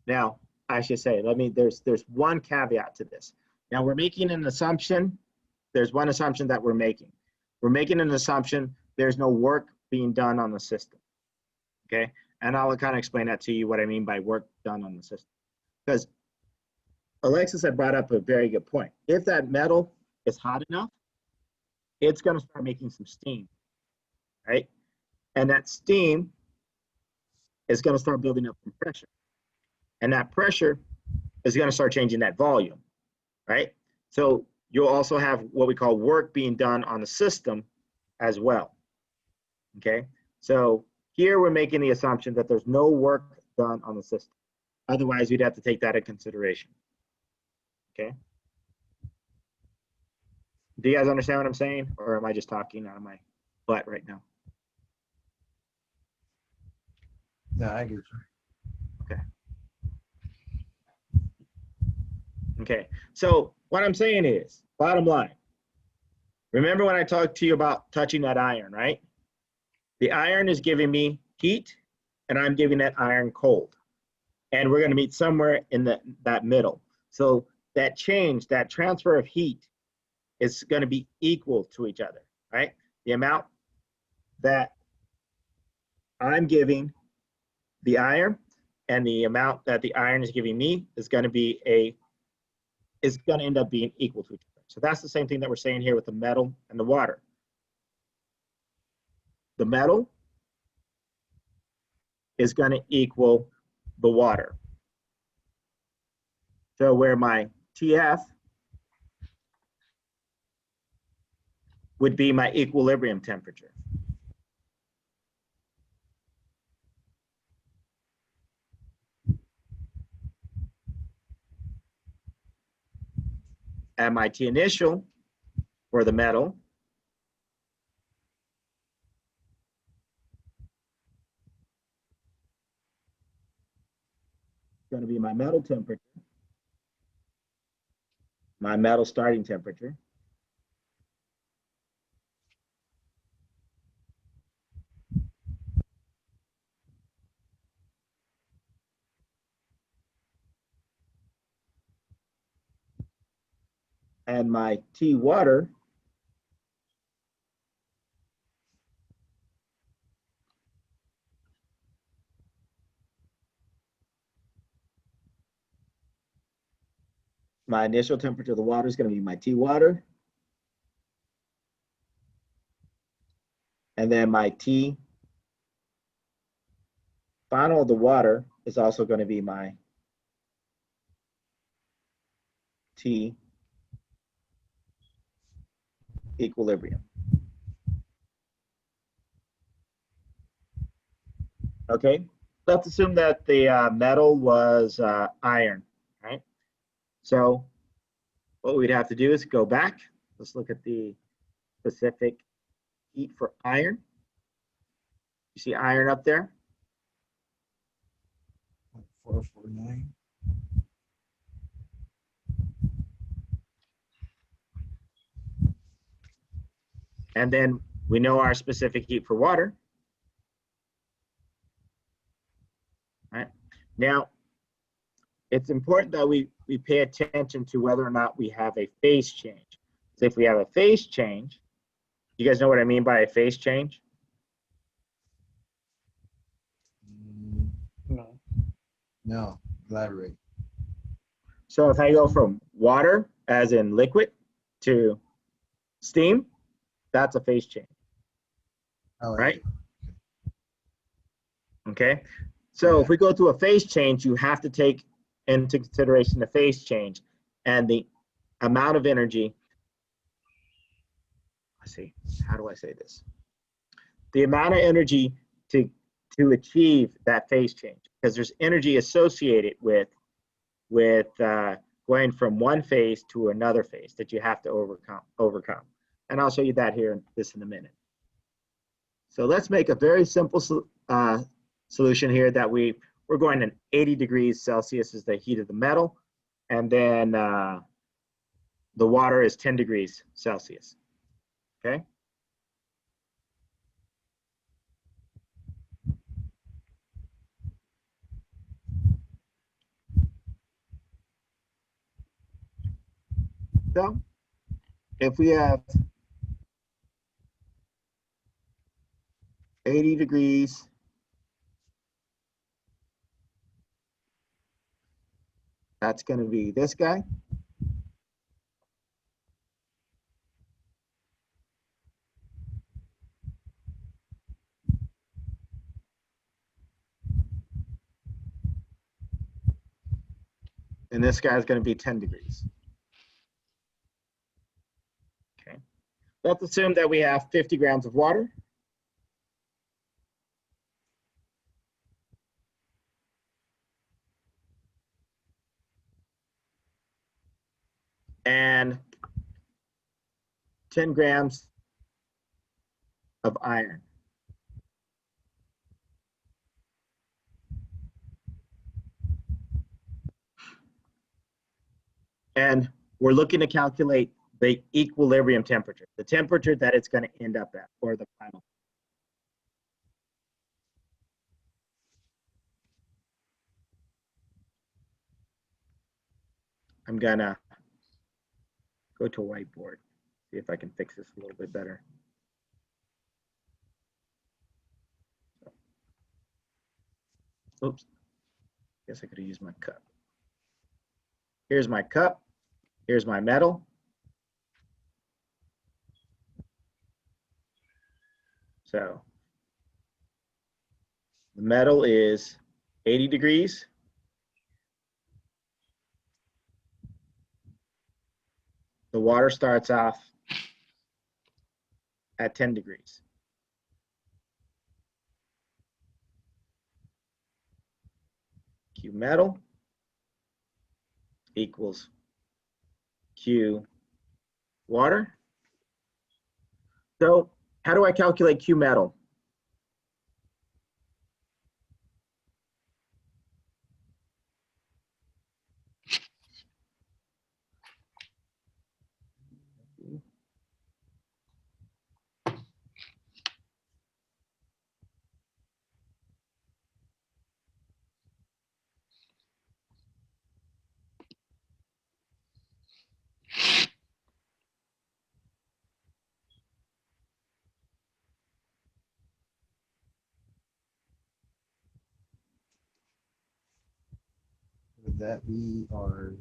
Now, I should say, there's one caveat to this. Now we're making an assumption. There's one assumption that we're making. We're making an assumption there's no work being done on the system, okay? And I'll kind of explain that to you, what I mean by work done on the system. Because Alexis had brought up a very good point. If that metal is hot enough, it's going to start making some steam, right? And that steam is going to start building up some pressure. And that pressure is going to start changing that volume, right? So you'll also have what we call work being done on the system as well, okay? So here we're making the assumption that there's no work done on the system. Otherwise, we'd have to take that into consideration, okay? Do you guys understand what I'm saying? Or am I just talking out of my butt right now? No, I get you. Okay, so what I'm saying is, bottom line, remember when I talked to you about touching that iron, right? The iron is giving me heat, and I'm giving that iron cold. And we're gonna meet somewhere in that middle. So that change, that transfer of heat is gonna be equal to each other, right? The amount that I'm giving the iron and the amount that the iron is giving me is gonna end up being equal to each other. So that's the same thing that we're saying here with the metal and the water. The metal is going to equal the water. So where my TF would be my equilibrium temperature. And my T initial for the metal is going to be my metal temperature, my metal starting temperature, and my T water my initial temperature of the water is going to be my T water, and then my T final of the water is also going to be my T equilibrium. Okay, let's assume that the metal was iron, right? So what we'd have to do is go back. Let's look at the specific heat for iron. You see iron up there? 449. And then we know our specific heat for water. Right? Now, it's important that we pay attention to whether or not we have a phase change. So if we have a phase change, you guys know what I mean by a phase change? No. No, elaborate. So if I go from water, as in liquid, to steam, that's a phase change, I like right? it. Okay. So if we go through a phase change, you have to take into consideration the phase change and the amount of energy. Let's see, how do I say this? The amount of energy to achieve that phase change, because there's energy associated with going from one phase to another phase that you have to overcome. And I'll show you that here in a minute. So let's make a very simple solution here that we we're going in 80 degrees Celsius is the heat of the metal. And then the water is 10 degrees Celsius. Okay. So if we have 80 degrees that's going to be this guy. And this guy is going to be 10 degrees. Okay. Let's assume that we have 50 grams of water. And 10 grams of iron. And we're looking to calculate the equilibrium temperature, the temperature that it's going to end up at, or the final. I'm going to go to a whiteboard, see if I can fix this a little bit better. Oops. Guess I could have used my cup. Here's my cup. Here's my metal. So the metal is 80 degrees. The water starts off at 10 degrees. Q metal equals Q water. So how do I calculate Q metal? Would that be our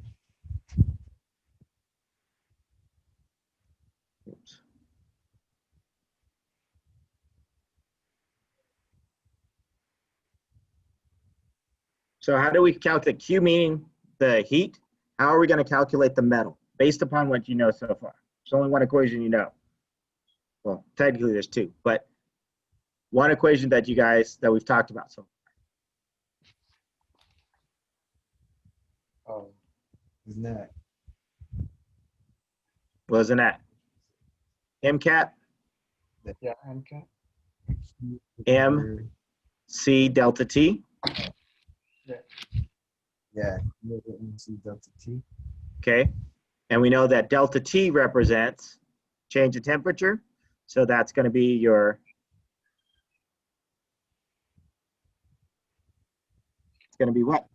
Oops. So how do we calculate Q, meaning the heat? How are we going to calculate the metal based upon what you know so far? There's only one equation you know. Well, technically there's two, but one equation that we've talked about so Oh, isn't that wasn't that MCAT, yeah, MCAT. M C delta T? yeah, MC delta T. Okay, and we know that delta T represents change in temperature, so that's going to be your, it's going to be what?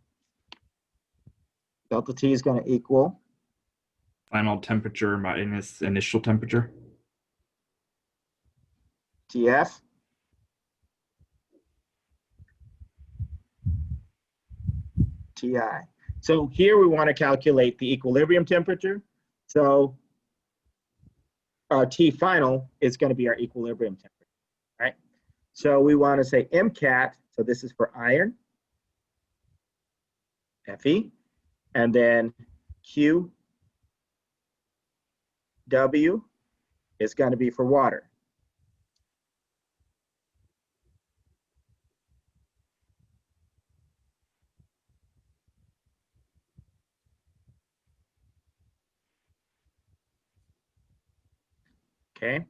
Delta T is going to equal Final temperature minus initial temperature. TF TI. So here we want to calculate the equilibrium temperature. So our T final is going to be our equilibrium temperature, right? So we want to say MCAT, so this is for iron, Fe, and then QW is going to be for water. Okay.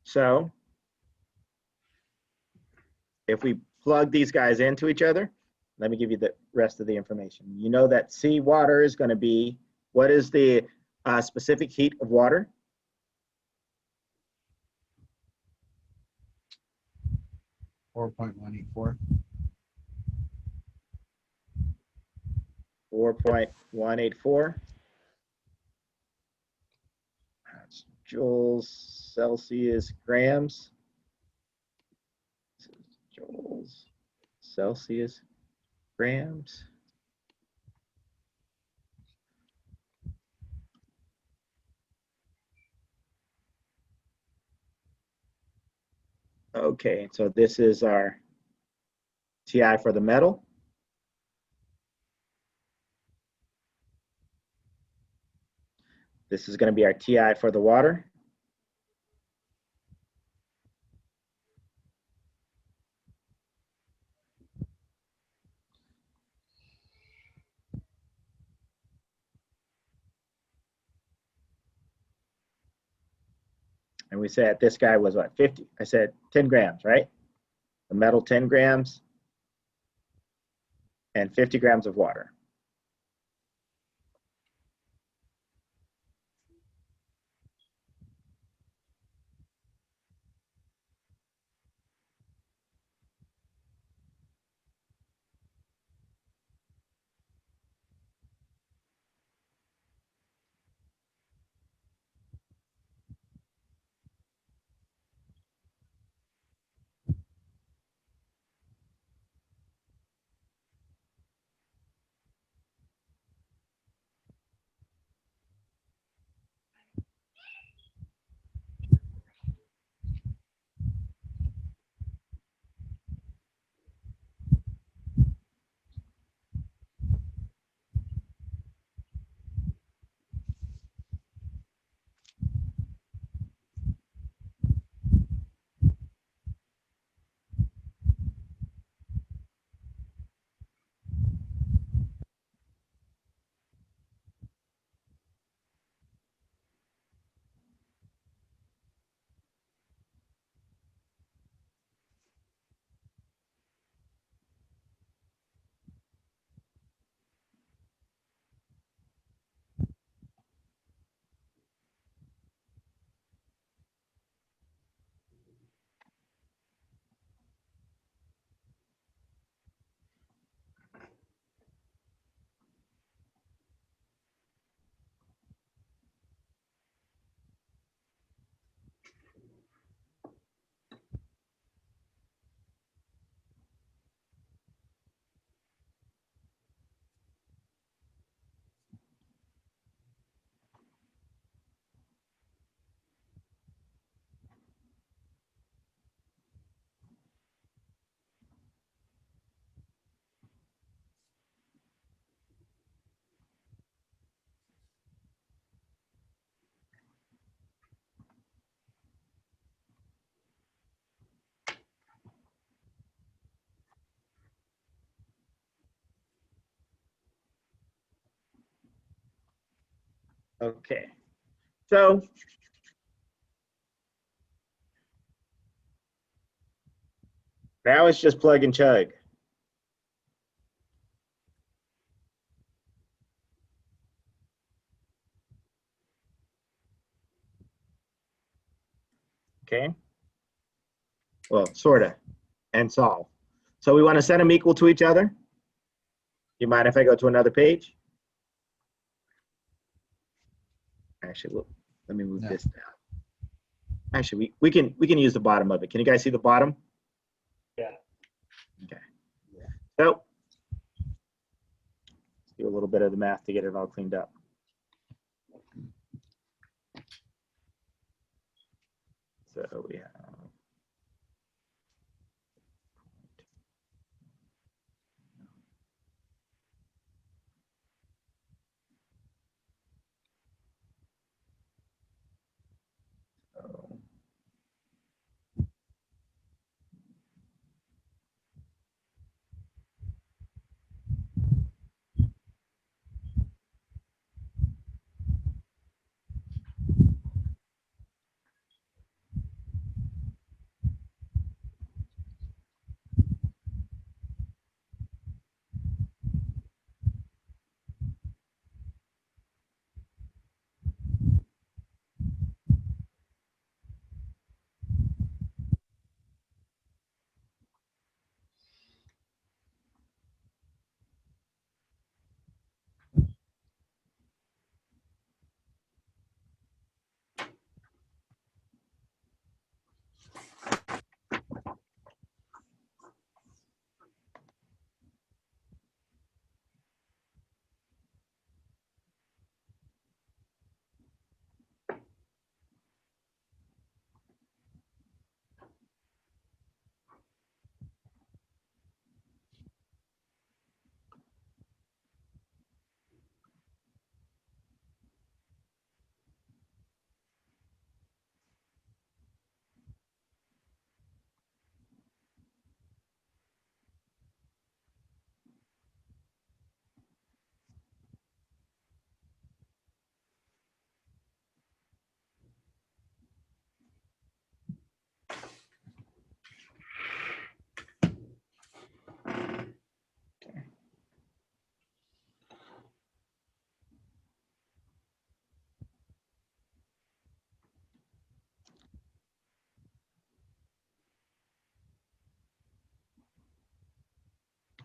So if we plug these guys into each other, let me give you the rest of the information. You know that seawater is going to be, what is the specific heat of water? $4.184. 4.184. That's joules, Celsius, grams. Joules, Celsius, grams. Okay, so this is our TI for the metal. This is going to be our TI for the water. And we said this guy was what, 50? I said 10 grams, right? The metal 10 grams and 50 grams of water. Okay, so now it's just plug and chug. Okay, well, sorta, and solve. So we want to set them equal to each other. You mind if I go to another page? Actually, let me move No. this down. Actually, we can use the bottom of it. Can you guys see the bottom? Yeah. Okay. So let's do a little bit of the math to get it all cleaned up. So we have so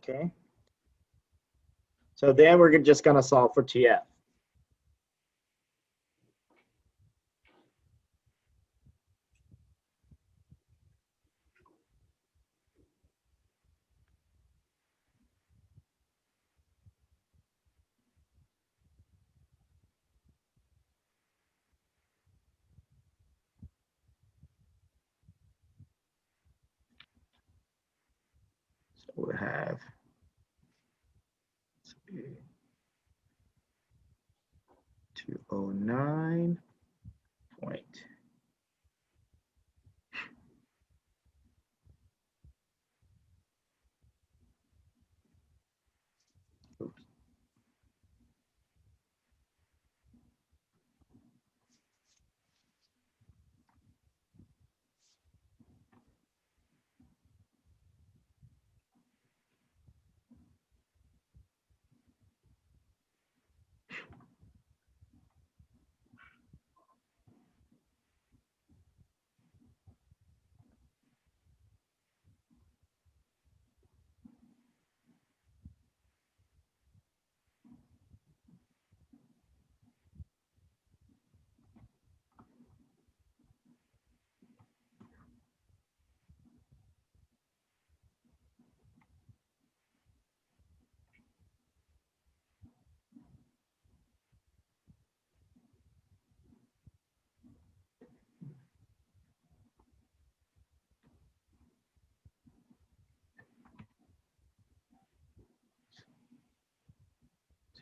Okay. So then we're just going to solve for TF. So we have 209 point. Oops.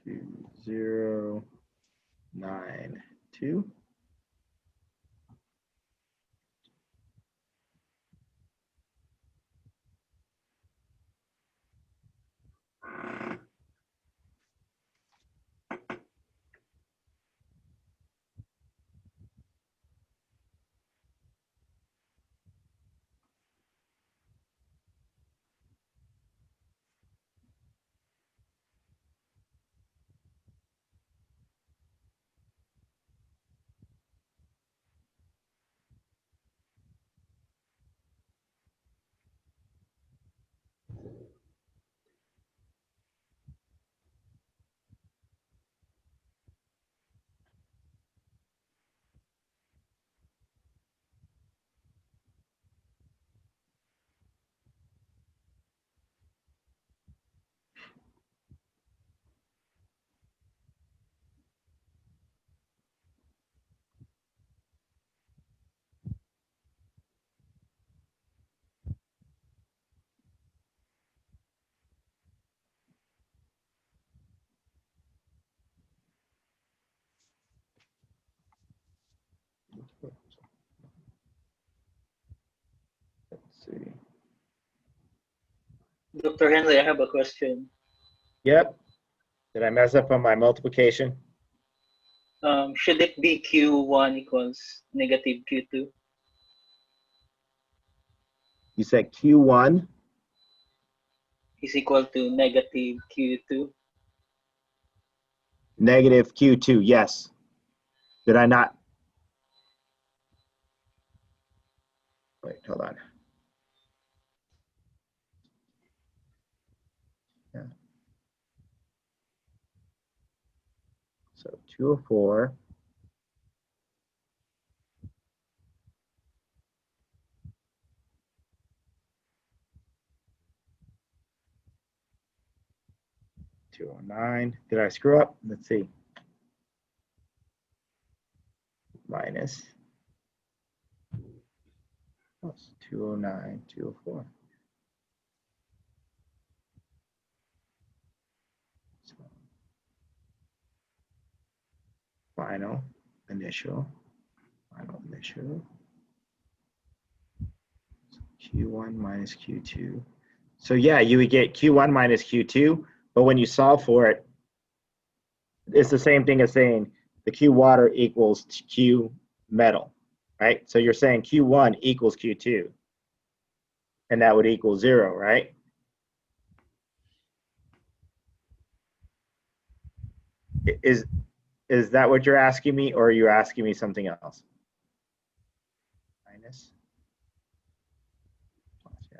Two, 0, 9, 2. Let's see. Dr. Henley, I have a question. Yep. Did I mess up on my multiplication? Should it be Q1 equals negative Q2? You said Q1. Is equal to negative Q2? Negative Q2. Yes. Did I not? Wait, hold on. Yeah. So 204. $209. Did I screw up? Let's see. Minus plus 209, 204. So final, initial. So Q1 minus Q2. So yeah, you would get Q1 minus Q2, but when you solve for it, it's the same thing as saying the Q water equals Q metal, right? So you're saying Q1 equals Q2, and that would equal 0, right? Is that what you're asking me, or are you asking me something else? Minus. Yeah.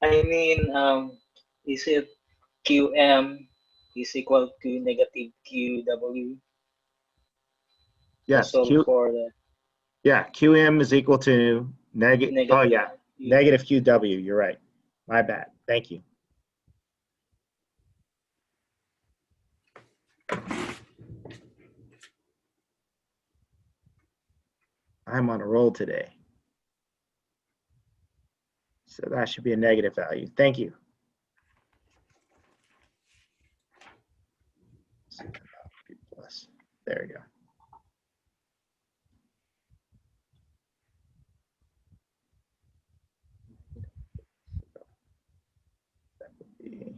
I mean, is it QM is equal to negative QW? Yes, Solve for the yeah, QM is equal to negative, negative. oh yeah, negative QW, you're right. My bad, thank you. I'm on a roll today. So that should be a negative value. Thank you. Plus. There you go. That would be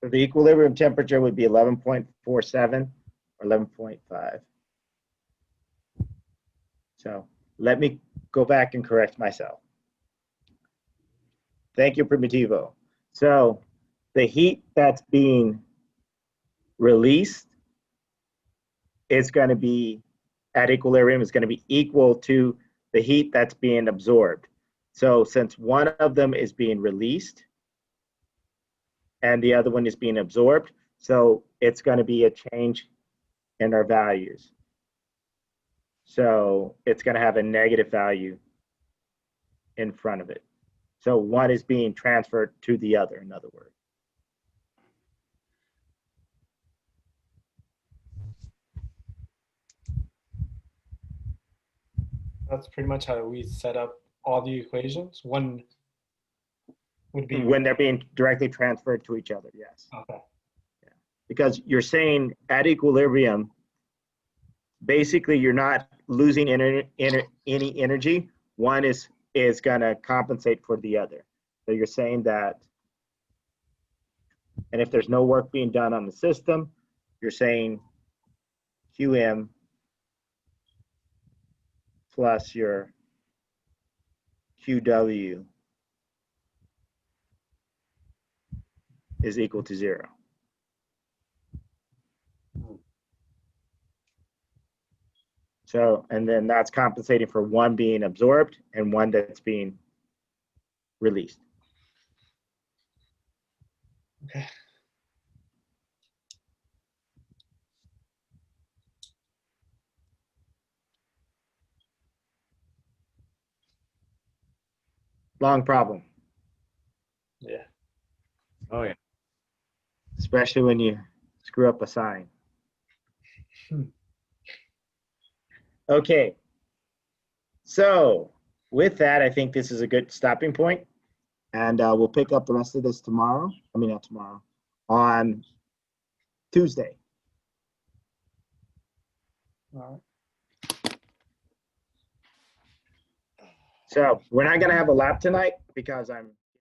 so the equilibrium temperature would be 11.47 or 11.5. So let me go back and correct myself. Thank you, Primitivo. So the heat that's being released is going to be at equilibrium is going to be equal to the heat that's being absorbed. So since one of them is being released and the other one is being absorbed, so it's going to be a change in our values. So it's going to have a negative value in front of it. So one is being transferred to the other, in other words. That's pretty much how we set up all the equations. One would be When they're being directly transferred to each other, yes. okay. Because you're saying at equilibrium, basically you're not losing any energy. One is going to compensate for the other. So you're saying that, and if there's no work being done on the system, you're saying QM plus your QW is equal to 0. So, and then that's compensating for one being absorbed and one that's being released. Okay. Long problem, Yeah. Oh yeah. especially when you screw up a sign. Okay, so with that, I think this is a good stopping point, and we'll pick up the rest of this tomorrow. I mean, not tomorrow, on Tuesday. All So we're not gonna have a lab tonight because I'm